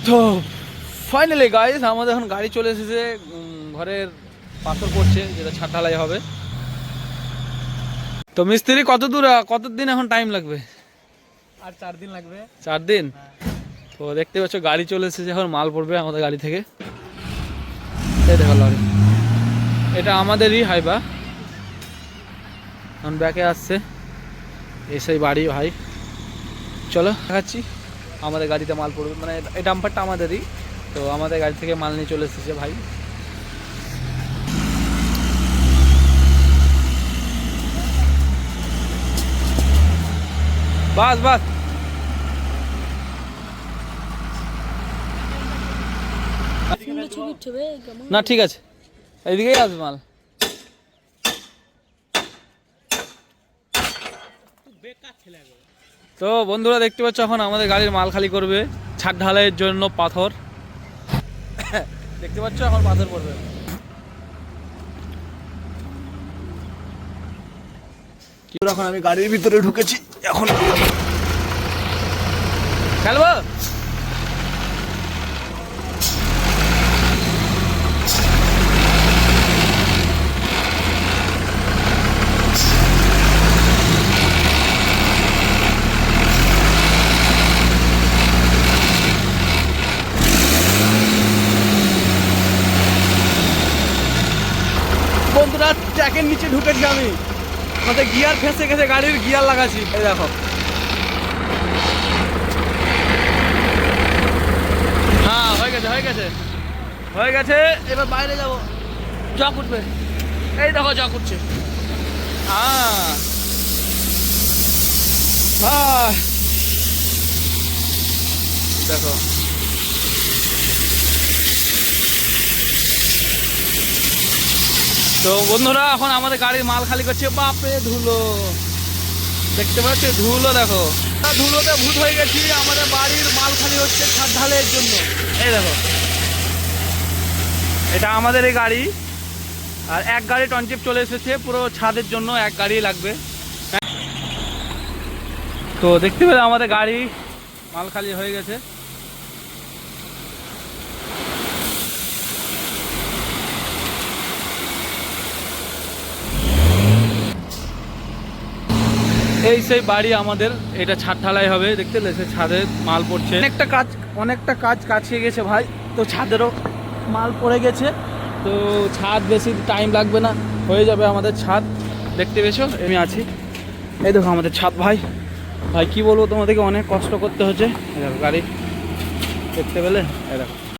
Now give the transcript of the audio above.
তো finally guys আমাদের এখন গাড়ি চলে এসেছে, ঘরের পাথর পড়ছে, যেটা ছাদ ঢালাই হবে। তো মিস্ত্রি কতদিন এখন টাইম লাগবে? আর 4 দিন লাগবে। 4 দিন? তো দেখতে পাচ্ছ গাড়ি চলে এসেছে, এখন মাল পড়বে আমাদের গাড়ি থেকে। এই দেখো লরি, এটা আমাদেরই হাইবা। এখন ব্যাকে আসছে, এসেই বাড়ি ভাই। চলো দেখাচ্ছি আমাদের গাড়িতে মাল পড়বে, মানে এই ডাম্পারটা আমাদেরই। তো আমাদের গাড়ি থেকে মাল নিয়ে চলে এসেছে ভাই। বাস বাস না, ঠিক আছে, এইদিকেই আসবে মাল। তো বন্ধুরা দেখতে পাচ্ছ এখন আমাদের গাড়ির মাল খালি করবে, ছাদ ঢালাইয়ের জন্য পাথর। দেখতে পাচ্ছ এখন পাথর পড়বে। এখন আমি গাড়ির ভিতরে ঢুকেছি, এখন খেলবো। বন্ধুরা ট্র্যাকের নিচে ঢুকেছি আমি, আমাদের গিয়ার ফেঁসে গেছে, গাড়ির গিয়ার লাগাচ্ছি। এই দেখো, হ্যাঁ হয়ে গেছে হয়ে গেছে হয়ে গেছে। এবার বাইরে যাবো, জগ উঠবে। এই দেখো জগ উঠছে। দেখো তো বন্ধুরা এখন আমাদের গাড়ির মাল খালি করছে। বাপরে ধুলো, দেখতে পাচ্ছ ধুলো, দেখো ধুলোতে ভূত হয়ে গেছি। আমাদের বাড়ির মাল খালি হচ্ছে ছাদ ঢালাইয়ের জন্য। এই দেখো, এটা আমাদের এই গাড়ি, আর এক গাড়ি টনচিপ চলে এসেছে পুরো ছাদের জন্য, এক গাড়ি লাগবে। তো দেখতে পেলে আমাদের গাড়ি মাল খালি হয়ে গেছে। এই সেই বাড়ি আমাদের, এটা ছাদ ঢালাই হবে। দেখতে পেলে সে ছাদে মাল পড়ছে, অনেকটা কাজ কাছিয়ে গেছে ভাই। তো ছাদেরও মাল পড়ে গেছে, তো ছাদ বেশি টাইম লাগবে না, হয়ে যাবে আমাদের ছাদ। দেখতে পেয়েছো আমি আছি, এই দেখো আমাদের ছাদ। ভাই ভাই কি বলবো তোমাদেরকে, অনেক কষ্ট করতে হচ্ছে। এই দেখো গাড়ি, দেখতে পেলে, এই দেখো।